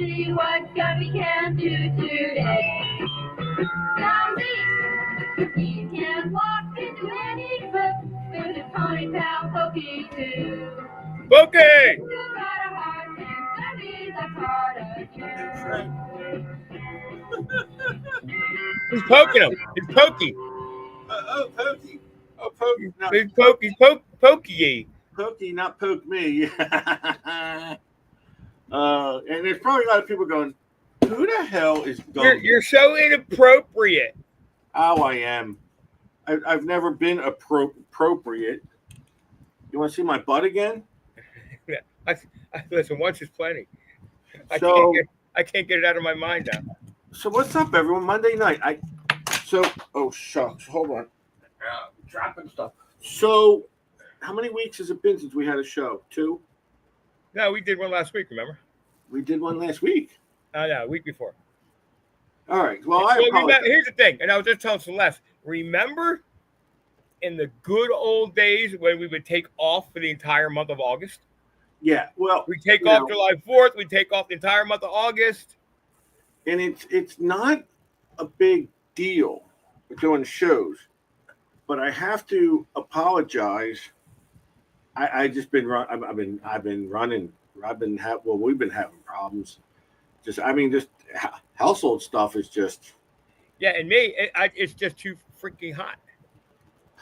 see what Gummy can do today. Zombie, he can walk into any book with his pony pal Pokey too. Pokey! You got a heart and Zombie's a part of you. He's poking him. He's pokey. Pokey. Oh, Pokey. No, He's pokey. Pokey. Pokey, not poke me. And there's probably a lot of people going, who the hell is going? You're so inappropriate. Oh, I am. I've never been appropriate. You want to see my butt again? Yeah. Listen, once is plenty. I can't get it out of my mind now. So what's up, everyone? Monday night. Oh shucks, hold on. Dropping stuff. So, how many weeks has it been since we had a show? 2? No, we did one last week. Remember? We did one last week. No, week before. All right. Well, here's the thing, and I was just telling Celeste. Remember, in the good old days when we would take off for the entire month of August. Yeah. Well, we take off July 4th. We take off the entire month of August. And it's not a big deal doing shows, but I have to apologize. I've been running. We've been having problems. Just household stuff is just. Yeah, and me, it's just too freaking hot.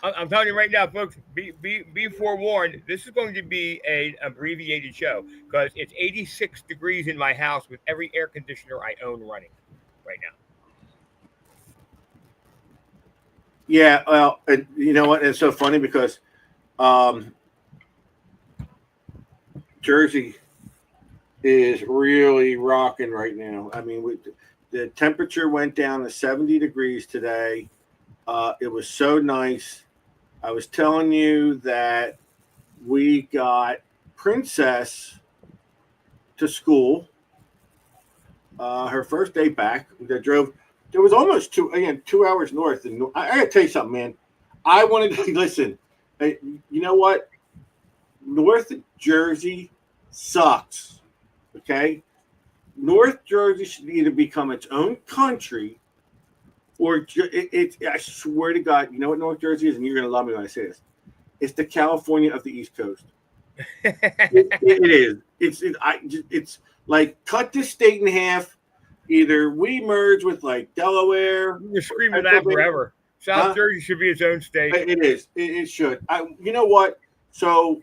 I'm telling you right now, folks. Be forewarned. This is going to be an abbreviated show because it's 86 degrees in my house with every air conditioner I own running right now. Yeah, well, you know what? It's so funny because Jersey is really rocking right now. I mean, the temperature went down to 70 degrees today. It was so nice. I was telling you that we got Princess to school. Her first day back. There was almost 2 hours north. And I got to tell you something, man. I wanted to listen. You know what? North Jersey sucks. Okay? North Jersey should either become its own country or I swear to God, you know what North Jersey is? And you're going to love me when I say this. It's the California of the East Coast. It is. It's like cut this state in half. Either we merge with like Delaware. You're screaming that forever. South Jersey should be its own state. It is. It should. You know what? So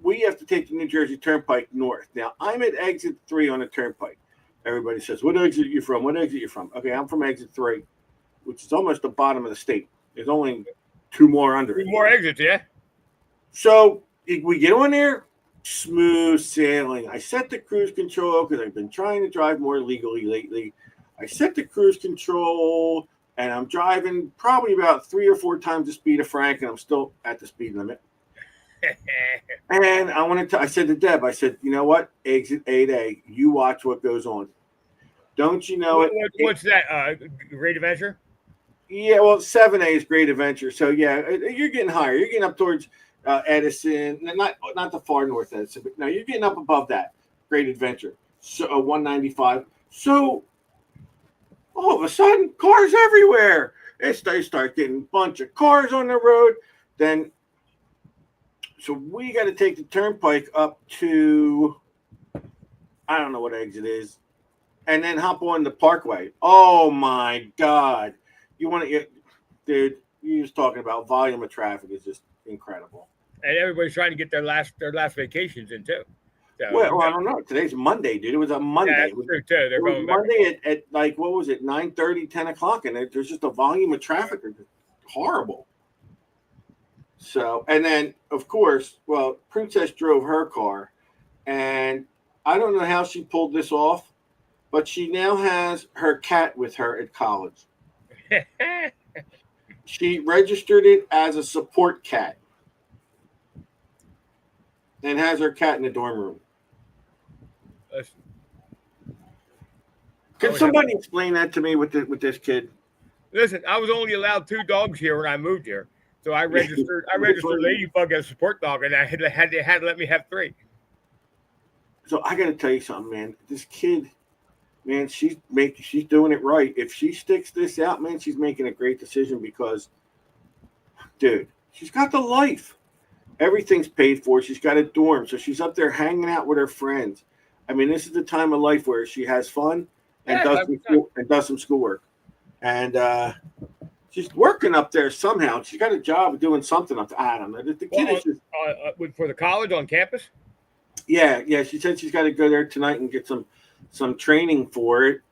we have to take the New Jersey Turnpike north. Now, I'm at exit 3 on the Turnpike. Everybody says, what exit are you from? What exit are you from? Okay, I'm from exit 3, which is almost the bottom of the state. There's only 2 more under it. 2 more exits, yeah. So we get on there, smooth sailing. I set the cruise control because I've been trying to drive more legally lately. I set the cruise control, and I'm driving probably about 3 or 4 times the speed of Frank, and I'm still at the speed limit. And I said to Deb, I said, you know what? Exit 8A, you watch what goes on. Don't you know it? What's that? Great Adventure? Yeah, well, 7A is Great Adventure. So, yeah, you're getting higher. You're getting up towards Edison, not the far north Edison, but no, you're getting up above that Great Adventure. So 195. So all of a sudden, cars everywhere. They start getting a bunch of cars on the road. Then, so we got to take the Turnpike up to, I don't know what exit is, and then hop on the Parkway. Oh my God! Dude? You was talking about volume of traffic is just incredible. And everybody's trying to get their last vacations in too. So, well, I don't know. Today's Monday, dude. It was a Monday. Yeah, that's true too. They're going Monday at like, what was it, 9:30, 10 o'clock, and there's just a volume of traffic that's horrible. So, and then of course, well, Princess drove her car, and I don't know how she pulled this off, but she now has her cat with her at college. She registered it as a support cat and has her cat in the dorm room. Can somebody explain that to me with this kid? Listen, I was only allowed 2 dogs here when I moved here, so I registered Ladybug as a support dog, and I had to let me have 3. So I got to tell you something, man. This kid, man, she's doing it right. If she sticks this out, man, she's making a great decision because, dude, she's got the life. Everything's paid for. She's got a dorm, so she's up there hanging out with her friends. I mean, this is the time of life where she has fun and does some schoolwork, and she's working up there somehow. She's got a job doing something up there. I don't know. The kid is just for the college on campus. Yeah. She said she's got to go there tonight and get some training for it.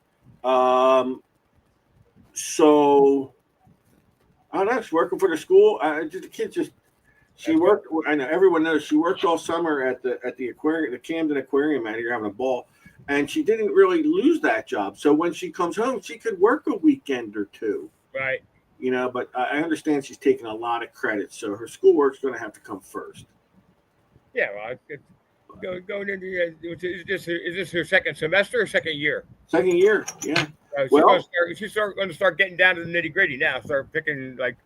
So I don't know. She's working for the school. The kid just. She worked. I know everyone knows she worked all summer at the aquarium, the Camden Aquarium. Man, you're having a ball, and she didn't really lose that job. So when she comes home, she could work a weekend or two. Right. You know, but I understand she's taking a lot of credit, so her schoolwork's going to have to come first. Yeah, well, going into is this her second semester or second year? Second year, yeah. She's going to start getting down to the nitty gritty now. Start picking like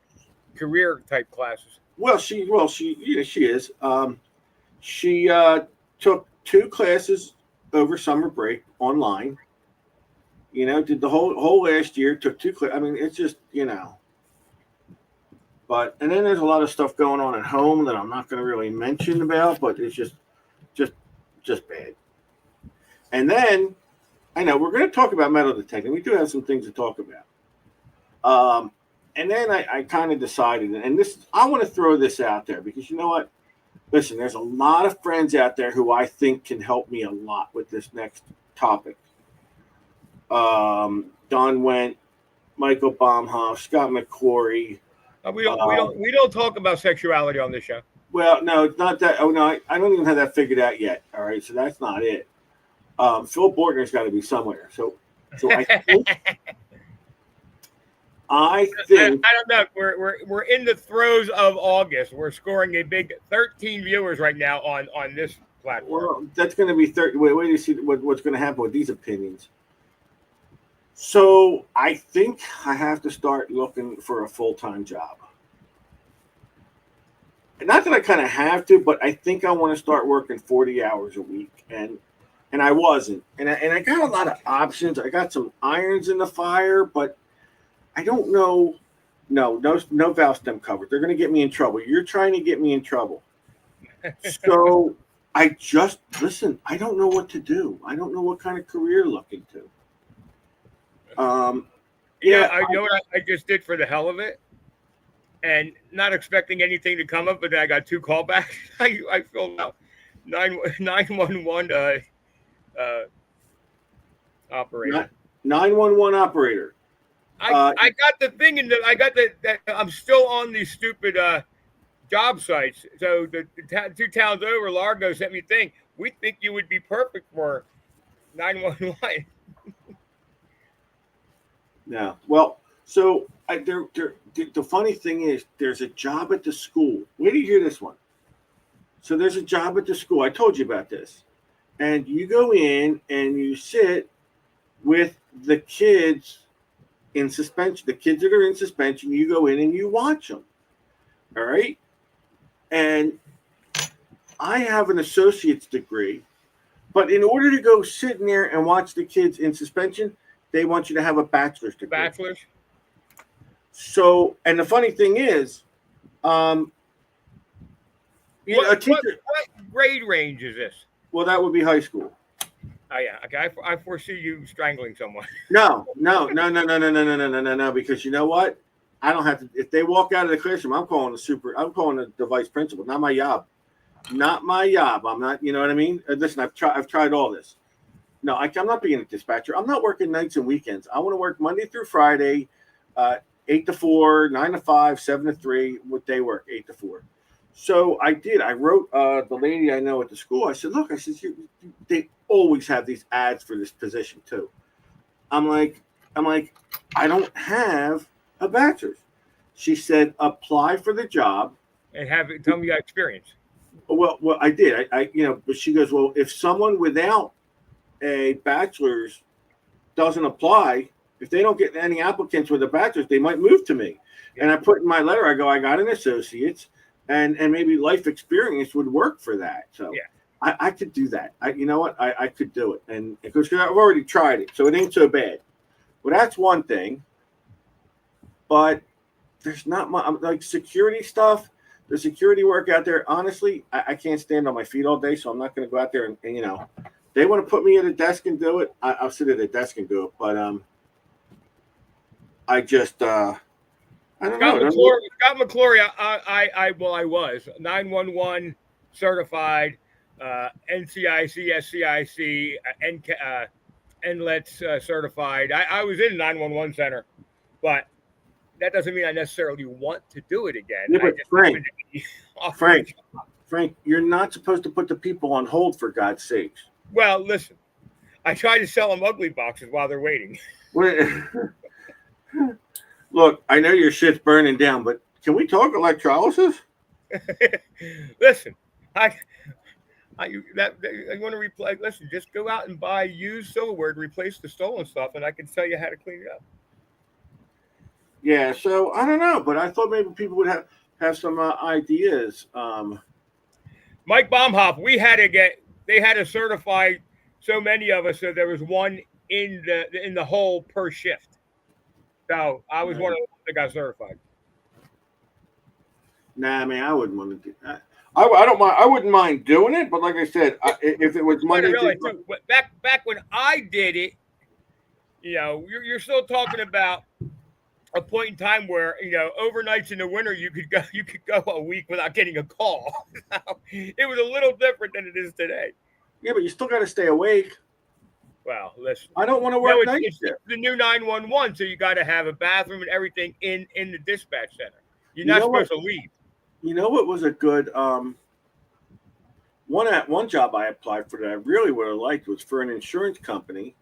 career type classes. She is. She took 2 classes over summer break online. You know, did the whole last year. Took 2 classes. I mean, it's just But and then there's a lot of stuff going on at home that I'm not going to really mention about. But it's just bad. And then I know we're going to talk about metal detecting. We do have some things to talk about. And then I kind of decided, and I want to throw this out there because you know what? Listen, there's a lot of friends out there who I think can help me a lot with this next topic. Don Wendt, Michael Baumhoff, Scott McCrory. We don't talk about sexuality on this show. Well, no, it's not that. Oh no, I don't even have that figured out yet. All right, so that's not it. Phil Bortner's got to be somewhere. So I think. I don't know. We're in the throes of August. We're scoring a big 13 viewers right now on this platform. Well, that's going to be 30. Wait to see what's going to happen with these opinions. So I think I have to start looking for a full-time job. And not that I kind of have to, but I think I want to start working 40 hours a week. And I wasn't. And I got a lot of options. I got some irons in the fire, but I don't know. No valve stem cover. They're going to get me in trouble. You're trying to get me in trouble. So I don't know what to do. I don't know what kind of career to look into. I know what I just did for the hell of it, and not expecting anything to come up, but then I got 2 callbacks. I filled out 911 operator. 911 operator. I got the thing that I'm still on these stupid job sites. So the 2 towns over, Largo sent me a thing. We think you would be perfect for 911. No. Well, so the funny thing is there's a job at the school. Wait till you hear this one. So there's a job at the school. I told you about this. And you go in and you sit with the kids in suspension. The kids that are in suspension, you go in and you watch them. All right? And I have an associate's degree, but in order to go sit in there and watch the kids in suspension, they want you to have a bachelor's degree. Bachelor's? So, and the funny thing is, what grade range is this? Well, that would be high school. Oh yeah, okay. I foresee you strangling someone. No, because you know what? I don't have to. If they walk out of the classroom, I'm calling the vice principal, not my job. Not my job. I'm not. You know what I mean? Listen, I've tried all this. No, I'm not being a dispatcher. I'm not working nights and weekends. I want to work Monday through Friday, 8 to 4, 9 to 5, 7 to 3. What they work 8 to 4. So I did. I wrote the lady I know at the school. I said, look, they always have these ads for this position too. I'm like, I don't have a bachelor's. She said, apply for the job and tell me your experience. Well, I did. But she goes, well, if someone without a bachelor's doesn't apply, if they don't get any applicants with a bachelor's, they might move to me. Yeah. And I put in my letter, I go, I got an associate's, and maybe life experience would work for that. So yeah. I could do that. You know what? I could do it, and because I've already tried it, so it ain't so bad. Well, that's one thing, but there's not much like security stuff. The security work out there, honestly, I can't stand on my feet all day, so I'm not going to go out there and they want to put me at a desk and do it. I'll sit at a desk and do it, but I just I don't know. Scott McClory, I was 911 certified, NCIC, SCIC, NLETS certified. I was in a 911 center, but that doesn't mean I necessarily want to do it again. Yeah, but Frank, you're not supposed to put the people on hold, for God's sakes. Well, listen, I try to sell them ugly boxes while they're waiting. Look, I know your shit's burning down, but can we talk electrolysis? Listen, I want to replace. Listen, just go out and buy used silverware to replace the stolen stuff, and I can tell you how to clean it up. Yeah, so I don't know, but I thought maybe people would have some ideas. Mike Baumhoff, they had to certify so many of us, so there was one in the hole per shift. So I was one of them that got certified. Nah, man, I wouldn't want to do that. I don't mind. I wouldn't mind doing it, but like I said, if it was Monday, back when I did it, you're still talking about a point in time where overnights in the winter you could go a week without getting a call. It was a little different than it is today. Yeah, but you still got to stay awake. Well, listen, I don't want to work night shift. It's the new 911, so you got to have a bathroom and everything in the dispatch center. You're not supposed to leave. You know what was a good one job I applied for that I really would have liked was for an insurance company.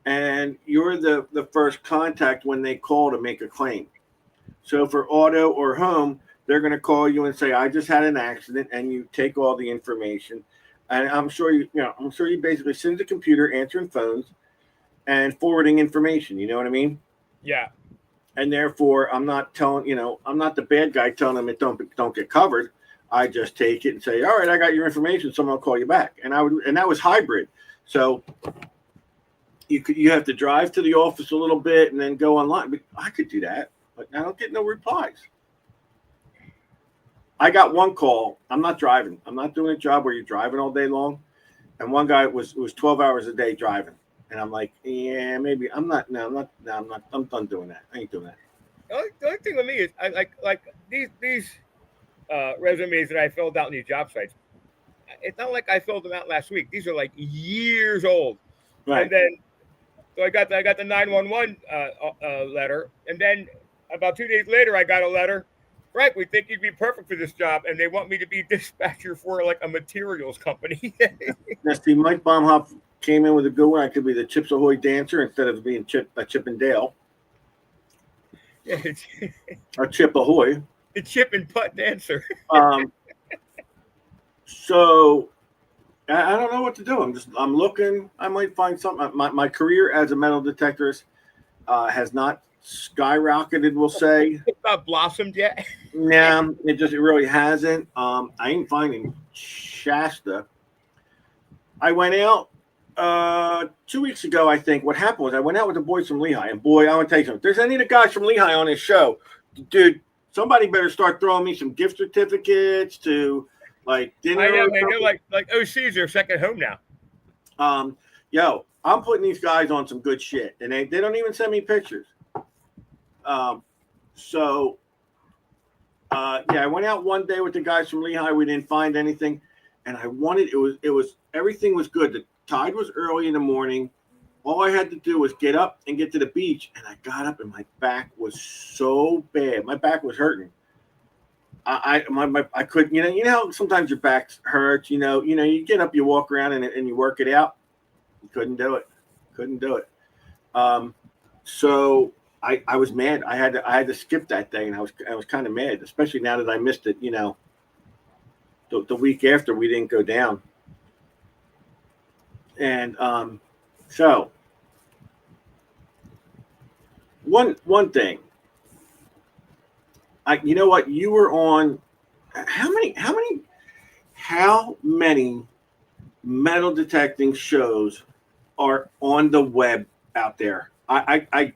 And you're the first contact when they call to make a claim. So for auto or home, they're going to call you and say, "I just had an accident," and you take all the information. And I'm sure you basically sit at the computer answering phones and forwarding information. You know what I mean? Yeah. And therefore, I'm not the bad guy telling them it don't get covered. I just take it and say, "All right, I got your information. Someone will call you back." And that was hybrid. So you have to drive to the office a little bit and then go online. But I could do that, but I don't get no replies. I got one call. I'm not driving. I'm not doing a job where you're driving all day long. And one guy was 12 hours a day driving. And I'm like, yeah, maybe I'm not. I'm done doing that. I ain't doing that. The only thing with me is I like these resumes that I filled out in these job sites. It's not like I filled them out last week. These are like years old. Right. And then so I got the 911 letter, and then about 2 days later, I got a letter. Frank, we think you'd be perfect for this job, and they want me to be dispatcher for like a materials company. Now, see, Mike Baumhoff came in with a good one. I could be the Chips Ahoy dancer instead of being Chip and Dale. Yeah, or Chip Ahoy. The Chip and Putt dancer. So I don't know what to do. I'm looking. I might find something. My career as a metal detectorist has not skyrocketed, we'll say. It's not blossomed yet. Yeah, it really hasn't. I ain't finding Shasta. I went out 2 weeks ago, I think. What happened was I went out with the boys from Lehigh, and boy, I want to tell you something. If there's any of the guys from Lehigh on this show, dude, somebody better start throwing me some gift certificates to like dinner. I know, man. They're like OC's their second home now. Yo, I'm putting these guys on some good shit, and they don't even send me pictures. I went out one day with the guys from Lehigh. We didn't find anything, and it was everything was good. The tide was early in the morning. All I had to do was get up and get to the beach, and I got up, and my back was so bad. My back was hurting. I couldn't, you know how sometimes your back hurts, you get up, you walk around and you work it out. Couldn't do it. So I was mad. I had to skip that day, and I was kind of mad, especially now that I missed it. The week after we didn't go down, and so one thing. You know what? You were on how many metal detecting shows are on the web out there.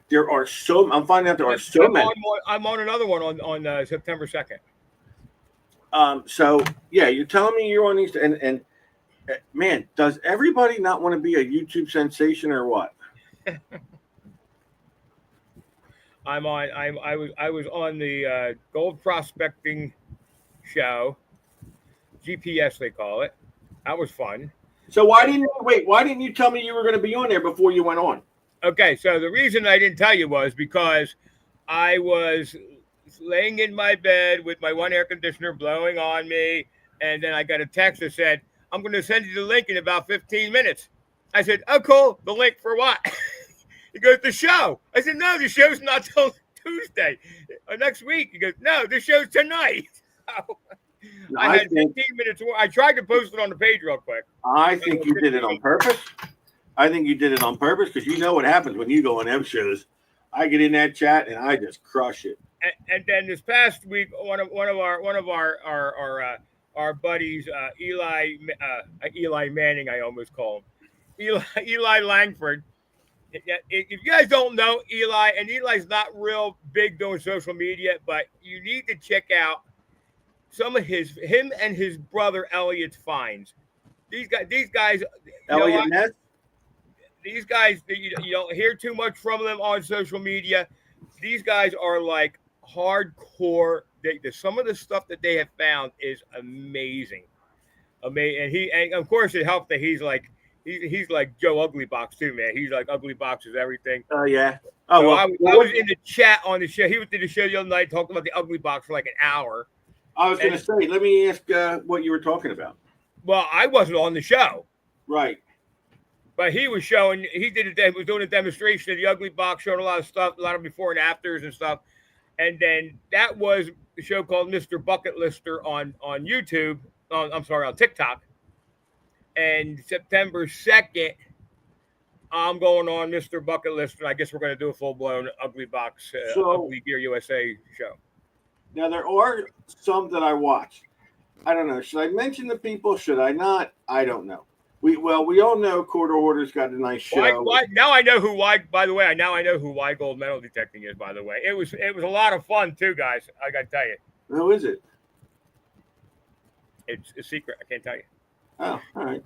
There are so. I'm finding out there are so many. I'm on another one on September 2nd. So yeah, you're telling me you're on these, and man, does everybody not want to be a YouTube sensation or what? I was on the gold prospecting show, GPS they call it. That was fun. So why didn't you tell me you were going to be on there before you went on? Okay, so the reason I didn't tell you was because I was laying in my bed with my one air conditioner blowing on me, and then I got a text that said, "I'm going to send you the link in about 15 minutes." I said, "Oh, cool. The link for what?" He goes, "The show." I said, "No, the show's not till Tuesday next week." He goes, "No, the show's tonight." So I had 15 minutes. I tried to post it on the page real quick. I think you did it on purpose. I think you did it on purpose because you know what happens when you go on them shows. I get in that chat and I just crush it. And then this past week, one of our buddies, Eli Manning, I almost call him, Eli Langford. If you guys don't know Eli, and Eli's not real big doing social media, but you need to check out some of him and his brother Elliot's finds. These guys, Elliot Ness? These guys, you don't hear too much from them on social media. These guys are like hardcore. Some of the stuff that they have found is amazing. And of course it helps that he's like Joe Uglybox too, man. He's like Uglybox is everything. Oh yeah. Oh, so well, I was in the chat on the show. He did the show the other night, talking about the Uglybox for like an hour. I was going to say, let me ask what you were talking about. Well, I wasn't on the show, right? But he was showing. He was doing a demonstration of the Uglybox, showing a lot of stuff, a lot of before and afters and stuff. And then that was the show called Mr. Bucket Lister on YouTube. On TikTok. And September 2nd, I'm going on Mr. Bucket Lister. I guess we're going to do a full-blown Uglybox, Ugly Gear USA show. Now, there are some that I watch. I don't know. Should I mention the people? Should I not? I don't know. We all know Quarter Order's got a nice show. Now I know by the way, now I know who Why Gold Metal Detecting is, by the way. It was a lot of fun, too, guys. I got to tell you. Who is it? It's a secret. I can't tell you. Oh, all right.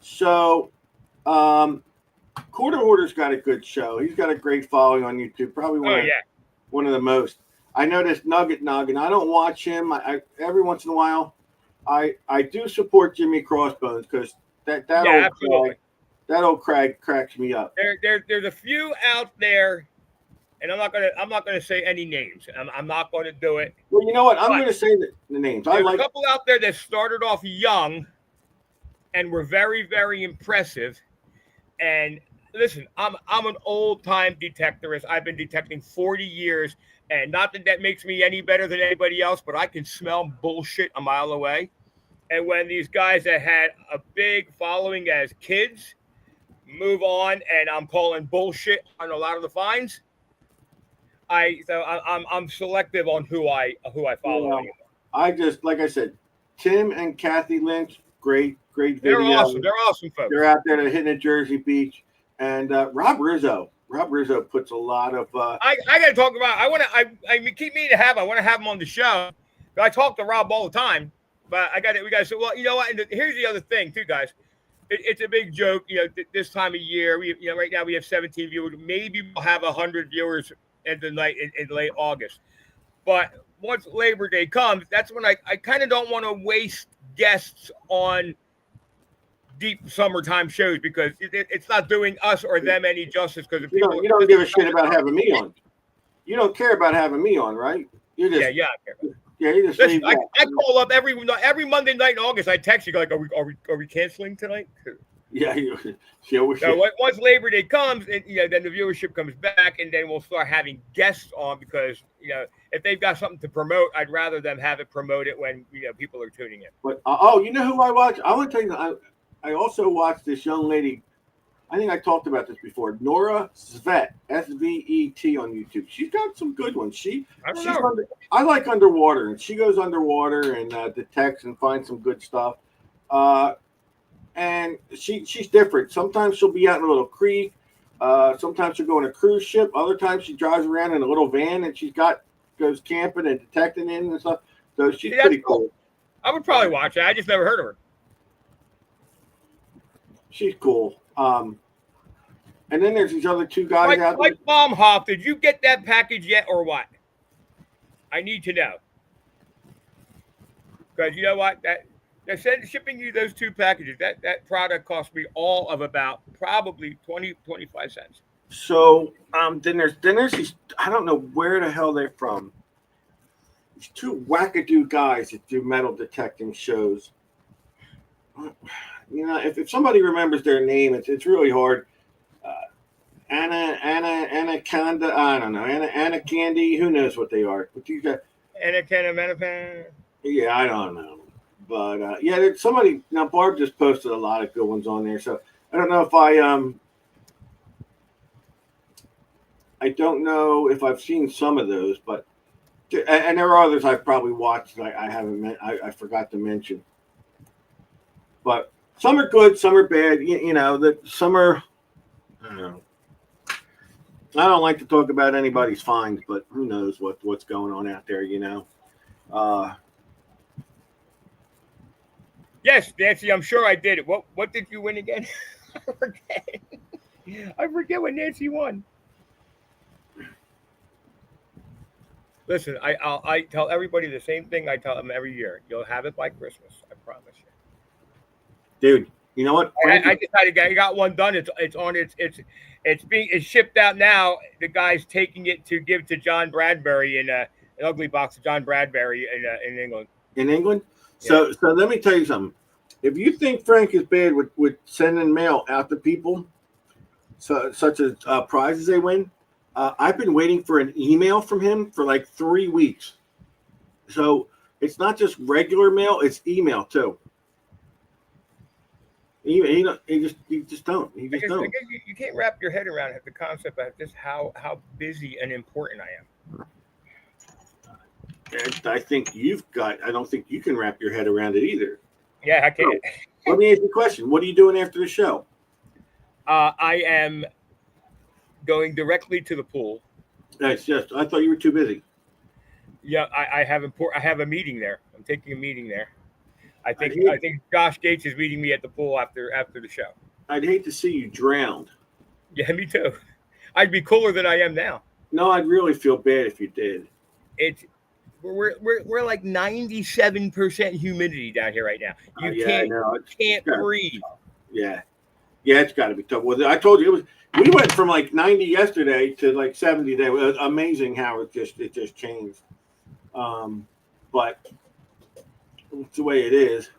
So, Quarter Order's got a good show. He's got a great following on YouTube. Probably one of the most. I noticed Nugget Noggin. I don't watch him. I every once in a while, I do support Jimmy Crossbones because that old Craig cracks me up. There's a few out there, and I'm not gonna say any names. I'm not going to do it. Well, you know what? I'm going to say the names. There's a couple out there that started off young, and were very, very impressive. And listen, I'm an old time detectorist. I've been detecting 40 years. And not that makes me any better than anybody else, but I can smell bullshit a mile away. And when these guys that had a big following as kids move on, and I'm calling bullshit on a lot of the finds, I'm selective on who I follow. I just, like I said, Tim and Kathy Lynch, great video. They're awesome. They're awesome folks. They're out there hitting at Jersey Beach, and Rob Rizzo. Rob Rizzo puts a lot of. I got to talk about. I keep meaning to have. I want to have him on the show. I talk to Rob all the time, but we got to say, well, you know what? And here's the other thing, too, guys. It's a big joke. This time of year, right now we have 17 viewers. Maybe we'll have 100 viewers at the night in late August. But once Labor Day comes, that's when I kind of don't want to waste guests on deep summertime shows because it's not doing us or them any justice. Because you don't give a shit about having me on. You don't care about having me on, right? You just I care about it. Yeah, you just listen, I call up every Monday night in August. I text you like, are we canceling tonight? Yeah. So once Labor Day comes, and then the viewership comes back, and then we'll start having guests on because if they've got something to promote, I'd rather them have it promoted when people are tuning in. But you know who I watch? I want to tell you, I also watched this young lady. I think I talked about this before. Nora Svet, Svet on YouTube. She's got some good ones. I like underwater, and she goes underwater and detects and finds some good stuff. and she's different. Sometimes she'll be out in a little creek. Sometimes she'll go on a cruise ship. Other times she drives around in a little van and goes camping and detecting in and stuff. So she's Yeah, pretty that's cool. cool. I would probably watch it. I just never heard of her. She's cool. And then there's these other two guys out there. Mike Baumhoff, did you get that package yet or what? I need to know. Because you know what? They're shipping you those two packages. That product cost me all of about probably 25 cents. So then there's these, I don't know where the hell they're from. These two wackadoo guys that do metal detecting shows. You know, if somebody remembers their name, it's really hard. Anaconda, I don't know. Anna Candy, who knows what they are? But you got Anaconda. Yeah, I don't know. But yeah, there's somebody now. Barb just posted a lot of good ones on there, so I don't know if I don't know if I've seen some of those, but and there are others I've probably watched that I haven't. I forgot to mention. But some are good, some are bad. You know that some are. I don't know. I don't like to talk about anybody's finds, but who knows what's going on out there, you know. Yes, Nancy, I'm sure I did it. What did you win again? I forget what Nancy won. Listen, I tell everybody the same thing I tell them every year. You'll have it by Christmas. I promise you. Dude, you know what? I decided I got one done. It's shipped out now. The guy's taking it to give to John Bradbury in an ugly box of John Bradbury in England. In England? Yeah. So let me tell you something. If you think Frank is bad with sending mail out to people, such as prizes they win, I've been waiting for an email from him for like 3 weeks. So it's not just regular mail; it's email too. He just don't. I guess you can't wrap your head around the concept of just how busy and important I am. And I think I don't think you can wrap your head around it either. Yeah, I can't. So, let me ask you a question. What are you doing after the show? I am going directly to the pool. I thought you were too busy. Yeah, I have a meeting there. I'm taking a meeting there. I think Josh Gates is meeting me at the pool after the show. I'd hate to see you drowned. Yeah, me too. I'd be cooler than I am now. No, I'd really feel bad if you did. We're like 97% humidity down here right now. You can't breathe. Yeah, it's got to be tough. Well, I told you we went from like 90 yesterday to like 70 today. It was amazing how it just changed. But it's the way it is.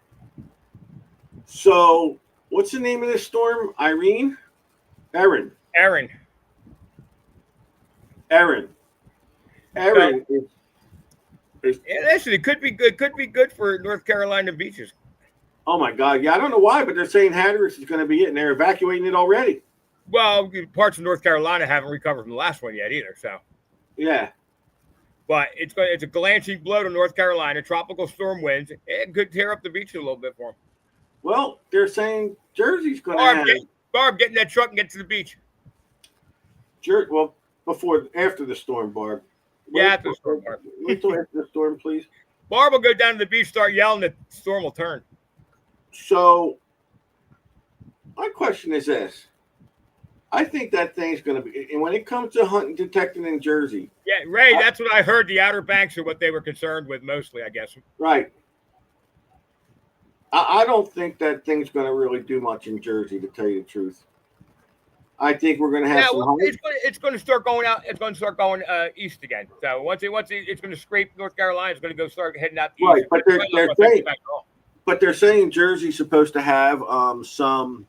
So, what's the name of this storm? Erin. Listen, it could be good. Could be good for North Carolina beaches. Oh my God! Yeah, I don't know why, but they're saying Hatteras is going to be it, and they're evacuating it already. Well, parts of North Carolina haven't recovered from the last one yet either. So, yeah. But it's a glancing blow to North Carolina. Tropical storm winds. It could tear up the beach a little bit for them. Well, they're saying Jersey's going to have Barb, get in that truck and get to the beach. Well, after the storm, Barb. Yeah, after the storm, Barb. Wait till after the storm, please. Barb will go down to the beach, start yelling, the storm will turn. So, my question is this. I think that thing's going to be, and when it comes to hunting, detecting in Jersey. Yeah, Ray, that's what I heard. The Outer Banks are what they were concerned with mostly, I guess. Right. I don't think that thing's going to really do much in Jersey, to tell you the truth. I think we're going to have it's going to start going out. It's going to start going east again. So once it's going to scrape North Carolina, it's going to go start heading out east. Right, but they're saying Jersey's supposed to have some.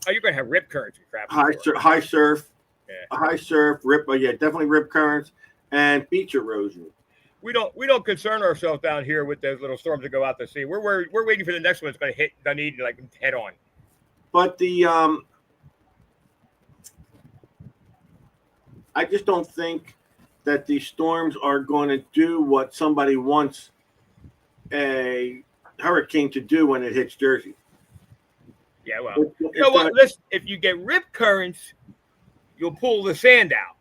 Oh, you're going to have rip currents and crap. High surf, rip. Yeah, definitely rip currents and beach erosion. We don't concern ourselves down here with those little storms that go out to sea. We're waiting for the next one that's going to hit Dunedin like head on. But I just don't think that these storms are going to do what somebody wants a hurricane to do when it hits Jersey. Yeah, well, It's you know what? gonna, Listen, if you get rip currents, you'll pull the sand out.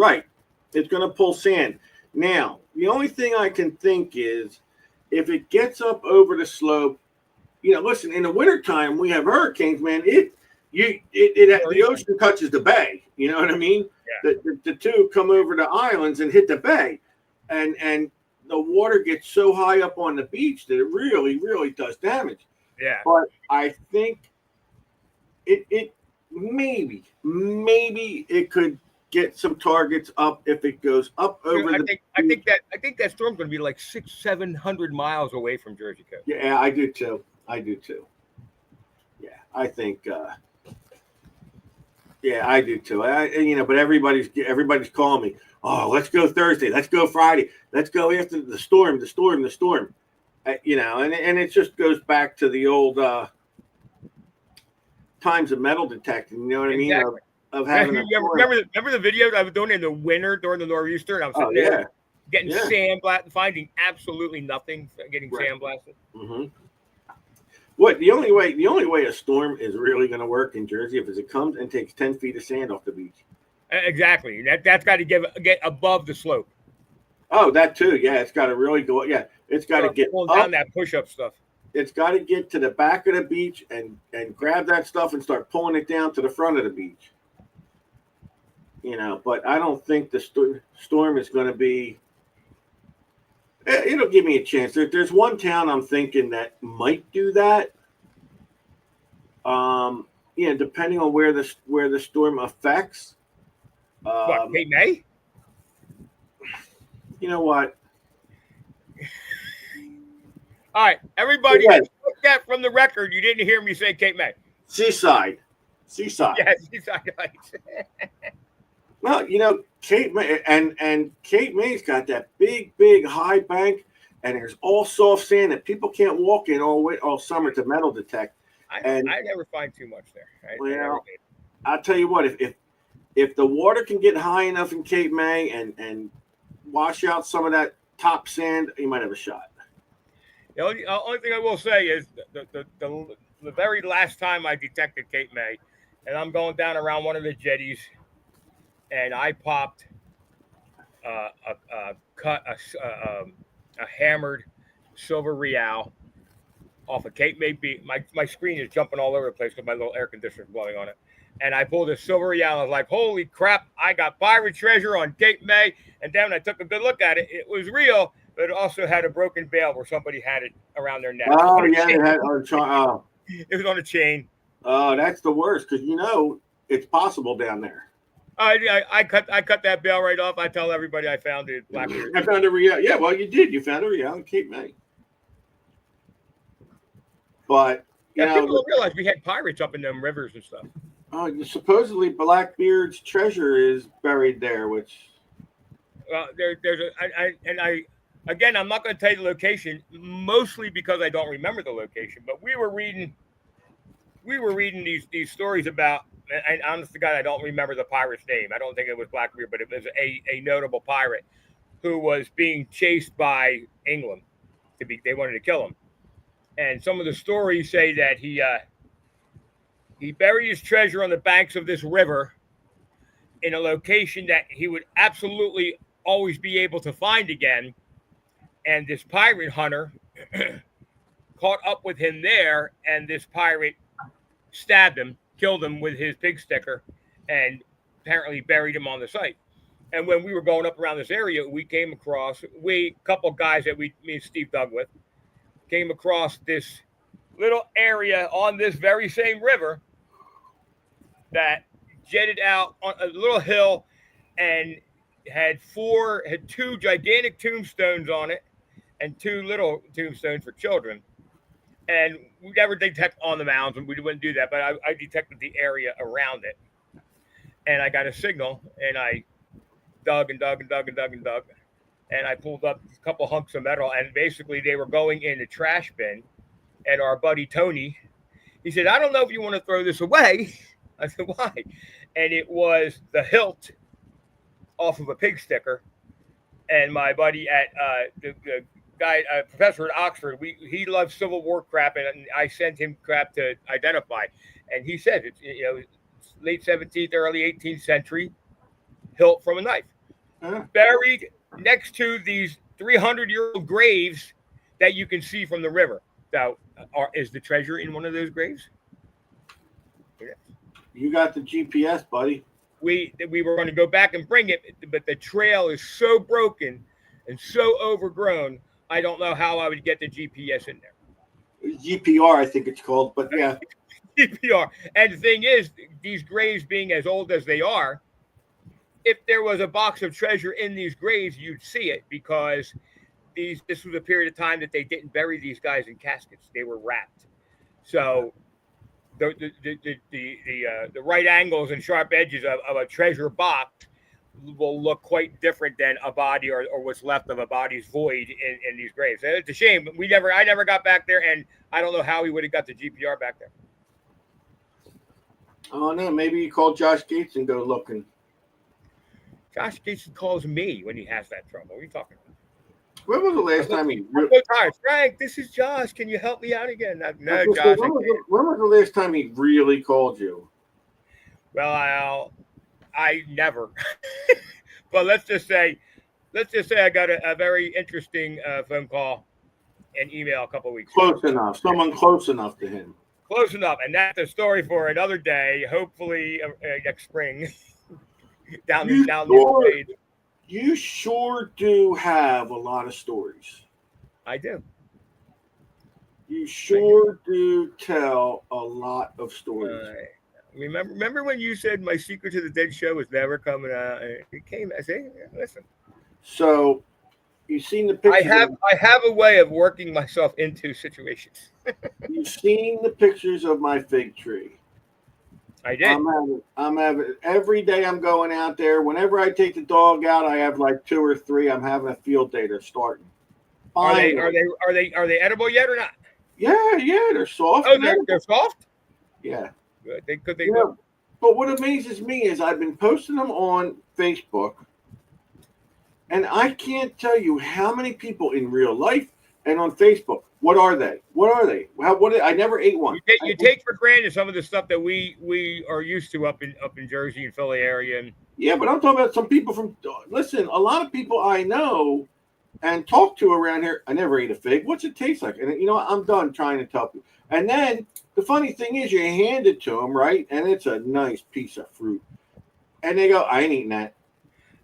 right. It's going to pull sand. Now, the only thing I can think is if it gets up over the slope, listen, in the wintertime, we have hurricanes, man. The ocean touches the bay. You know what I mean? Yeah. The two come over the islands and hit the bay. And the water gets so high up on the beach that it really, really does damage. Yeah. But I think it maybe it could get some targets up if it goes up over the beach. I think that storm's going to be like 600-700 miles away from Jersey coast. Yeah, I do too. Yeah, I think. Yeah, I do too. But everybody's calling me. Oh, let's go Thursday. Let's go Friday. Let's go after the storm. And it just goes back to the old times of metal detecting. You know what I mean? Of having. Remember the videos I was doing in the winter during the nor'easter, and I was sitting there getting sandblasted, finding absolutely nothing, getting sandblasted. Mm-hmm. What the only way a storm is really going to work in Jersey if it comes and takes 10 feet of sand off the beach. Exactly. That's got to get above the slope. Oh, that too. Yeah, it's got to really go. Yeah, it's got to get pulling up. Down that push-up stuff. It's got to get to the back of the beach and grab that stuff and start pulling it down to the front of the beach. But I don't think the storm is going to be. It'll give me a chance. There's one town I'm thinking that might do that. Depending on where the storm affects. What, Cape May? You know what? All right, everybody, look that from the record. You didn't hear me say Cape May. Seaside. Yeah, Seaside Heights. Well, Cape May and Cape May's got that big high bank, and there's all soft sand that people can't walk in all summer to metal detect. I never find too much there. I'll tell you what, if the water can get high enough in Cape May and wash out some of that top sand, you might have a shot. The only thing I will say is the very last time I detected Cape May, and I'm going down around one of the jetties, and I popped a hammered silver real off of Cape May Beach. My screen is jumping all over the place because my little air conditioner is blowing on it. And I pulled a silver real. I was like, holy crap, I got pirate treasure on Cape May. And then when I took a good look at it, it was real, but it also had a broken bail where somebody had it around their neck. Oh, yeah, it was on a chain. Oh, that's the worst because it's possible down there. I cut that bail right off. I tell everybody I found it. Blackbeard. I found a real. Yeah, well, you did. You found a real in Cape May. But people don't realize we had pirates up in them rivers and stuff. Supposedly Blackbeard's treasure is buried there, which. Again, I'm not going to tell you the location, mostly because I don't remember the location. But we were reading these stories about, and honest to God, I don't remember the pirate's name. I don't think it was Blackbeard, but it was a notable pirate who was being chased by England. They wanted to kill him. And some of the stories say that he buried his treasure on the banks of this river in a location that he would absolutely always be able to find again. And this pirate hunter caught up with him there, and this pirate stabbed him, killed him with his pig sticker, and apparently buried him on the site. And when we were going up around this area, we came across, a couple guys that me and Steve dug with, came across this little area on this very same river that jetted out on a little hill and had two gigantic tombstones on it and two little tombstones for children. And we never detect on the mounds, and we wouldn't do that, but I detected the area around it. And I got a signal, and I dug. And I pulled up a couple hunks of metal, and basically they were going in the trash bin. And our buddy Tony, he said, I don't know if you want to throw this away. I said, why? And it was the hilt off of a pig sticker. And my buddy at the guy, professor at Oxford. He loves Civil War crap, and I sent him crap to identify. And he said it's late 17th, early 18th century hilt from a knife, buried next to these 300-year-old graves that you can see from the river. Now, is the treasure in one of those graves? You got the GPS, buddy. We were going to go back and bring it, but the trail is so broken and so overgrown. I don't know how I would get the GPS in there. GPR, I think it's called, but yeah. GPR. And the thing is, these graves being as old as they are, if there was a box of treasure in these graves, you'd see it, because this was a period of time that they didn't bury these guys in caskets; they were wrapped. So the right angles and sharp edges of a treasure box will look quite different than a body or what's left of a body's void in these graves. And it's a shame. I never got back there, and I don't know how we would have got the GPR back there. Oh no, maybe you call Josh Gates and go looking. Josh Gates calls me when he has that trouble. What are you talking about? When was the last time he? I'm so tired. Frank, this is Josh. Can you help me out again? No, Josh. When was the last time he really called you? Well, I never. But let's just say I got a very interesting phone call and email a couple of weeks ago. Close enough. Someone close enough to him. Close enough, and that's a story for another day. Hopefully next spring. down the way. You sure do have a lot of stories. I do. You sure do tell a lot of stories. Remember when you said my Secret to the Dead show was never coming out? It came. I say, listen. So, you've seen the pictures. I have a way of working myself into situations. You've seen the pictures of my fig tree. I did. I'm having every day. I'm going out there. Whenever I take the dog out, I have like 2 or 3. I'm having a field day. They're starting. Finally. Are they edible yet or not? Yeah, they're soft. Oh, they're soft. Yeah. Good. They go. But what amazes me is I've been posting them on Facebook, and I can't tell you how many people in real life and on Facebook. What are they? I never ate one. You take for granted some of the stuff that we are used to up in Jersey and Philly area. And yeah, but I'm talking about some people from. Listen, a lot of people I know and talk to around here. I never ate a fig. What's it taste like? And I'm done trying to tell people. And then the funny thing is, you hand it to them, right? And it's a nice piece of fruit, and they go, "I ain't eating that."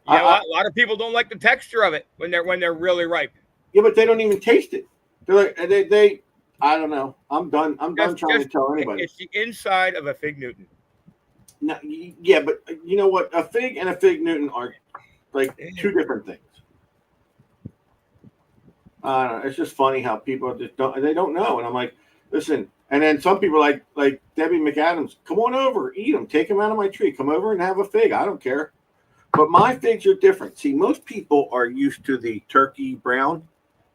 Yeah, a lot of people don't like the texture of it when they're really ripe. Yeah, but they don't even taste it. They're like they. I don't know. I'm done. I'm done trying to tell anybody. It's the inside of a fig Newton. No, yeah, but you know what? A fig and a fig Newton are like 2 different things. I don't know. It's just funny how people just don't know. And I'm like, listen. And then some people like Debbie McAdams, come on over, eat them, take them out of my tree, come over and have a fig. I don't care. But my figs are different. See, most people are used to the turkey brown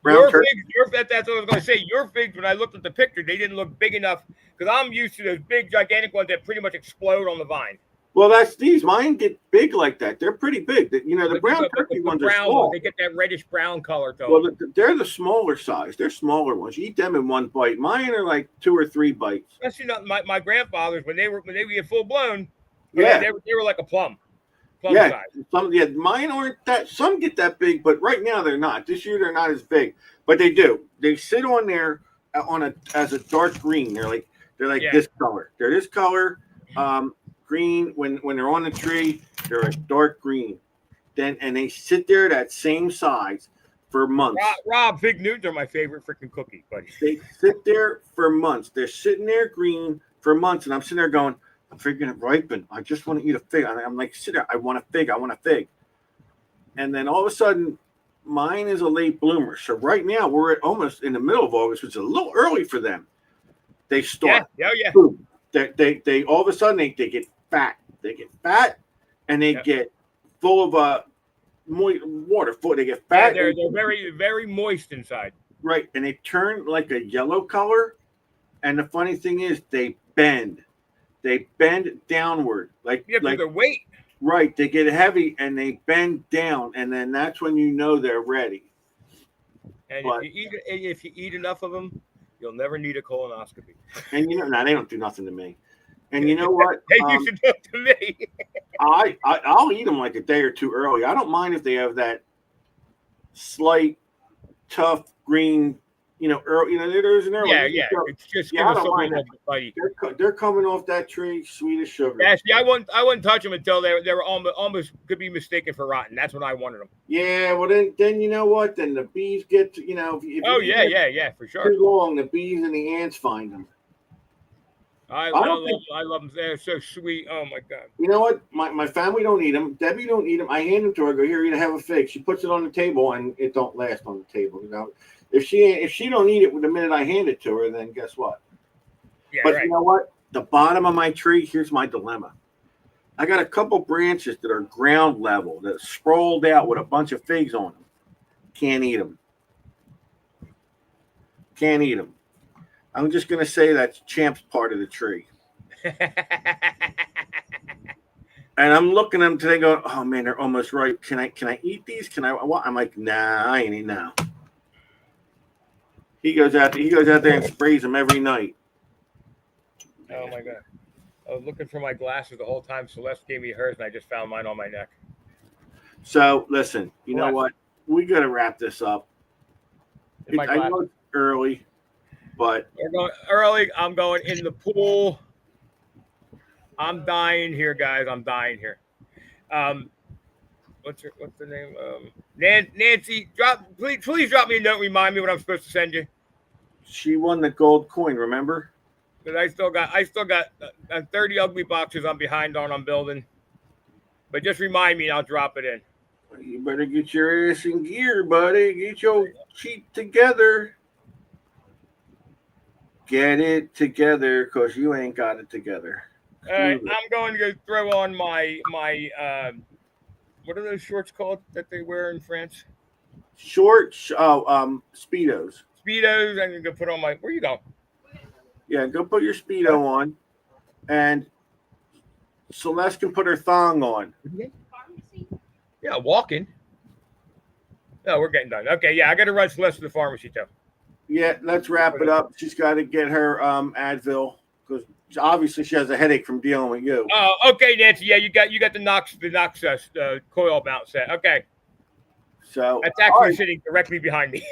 turkey. Figs, that's what I was going to say. Your figs, when I looked at the picture, they didn't look big enough, because I'm used to those big, gigantic ones that pretty much explode on the vine. Well, that's these. Mine get big like that. They're pretty big. The brown turkey ones are small. They get that reddish brown color to them. Well, they're the smaller size. They're smaller ones. You eat them in one bite. Mine are like 2 or 3 bites. Especially not my grandfathers, when they were full blown. Yeah, they were like a plum. Yeah, size. Mine aren't that. Some get that big, but right now they're not. This year they're not as big, but they do. They sit on there as a dark green. They're like this color. They're this color. Green when they're on the tree, they're a dark green. And they sit there that same size for months. Rob, fig Newtons are my favorite freaking cookie, buddy. They sit there for months. They're sitting there green for months, and I'm sitting there going, I'm freaking it ripen. I just want to eat a fig. I'm like, sit there. I want a fig. And then all of a sudden, mine is a late bloomer. So right now we're almost in the middle of August, which is a little early for them. They start. Yeah. Boom. They all of a sudden they get fat. They get fat, and they get full of water. They get fat. Yeah, they're very, very moist inside. Right, and they turn like a yellow color. And the funny thing is, they bend. They bend downward, like their weight. Right, they get heavy and they bend down, and then that's when you know they're ready. And But- if you eat enough of them, you'll never need a colonoscopy. And no, they don't do nothing to me. And you know what? They used to do it to me. I'll eat them like a day or two early. I don't mind if they have that slight, tough green, early. There's an early. Yeah. It's just Yeah, give I us don't something mind to bite. They're coming off that tree, sweet as sugar. Yeah, see, I wouldn't touch them until they were almost could be mistaken for rotten. That's when I wanted them. Yeah, well then you know what? Then the bees get to, if Oh you yeah, get yeah, for sure. too long, the bees and the ants find them. I love them. They're so sweet. Oh my god. You know what? My family don't eat them. Debbie don't eat them. I hand them to her. I go, here, you have a fig. She puts it on the table, and it don't last on the table. If she don't eat it the minute I hand it to her, then guess what? Yeah, But right. you know what? The bottom of my tree. Here's my dilemma. I got a couple branches that are ground level that sprawled out with a bunch of figs on them. Can't eat them. Can't eat them. I'm just gonna say that's Champ's part of the tree. And I'm looking at them today going, oh man, they're almost ripe. Can I eat these? Can I? What? I'm like, nah, I ain't eating now. He goes out there and sprays them every night. Oh my god. I was looking for my glasses the whole time. Celeste gave me hers, and I just found mine on my neck. So listen, you know What? what? We gotta wrap this up. In my I know glasses. it's early, but We're going early. I'm going in the pool. I'm dying here, guys. I'm dying here. What's the name? Nancy, please drop me a note. Remind me what I'm supposed to send you. she won the gold coin. Remember? Because I still got 30 ugly boxes I'm behind on. I'm building. But just remind me, and I'll drop it in. You better get your ass in gear, buddy. Get your sheet together. Get it together, cause you ain't got it together. All right, I'm going to go throw on my what are those shorts called that they wear in France? Speedos. Speedos. I'm going to put on my. Where you going? Yeah, go put your Speedo on, and Celeste can put her thong on. Pharmacy? Yeah, walking. No, we're getting done. Okay, yeah, I got to run Celeste to the pharmacy too. Yeah, let's wrap it up. She's got to get her Advil because obviously she has a headache from dealing with you. Oh, okay, Nancy. Yeah, you got the Knox coil mount set. Okay, So that's actually sitting directly behind me.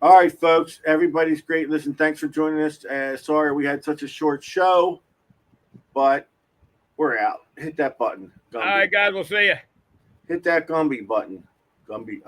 all right, folks. Everybody's great. Listen, thanks for joining us. Sorry we had such a short show, but we're out. Hit that button. All right, guys, we'll see you. Hit that Gumby button. I'm Gumby.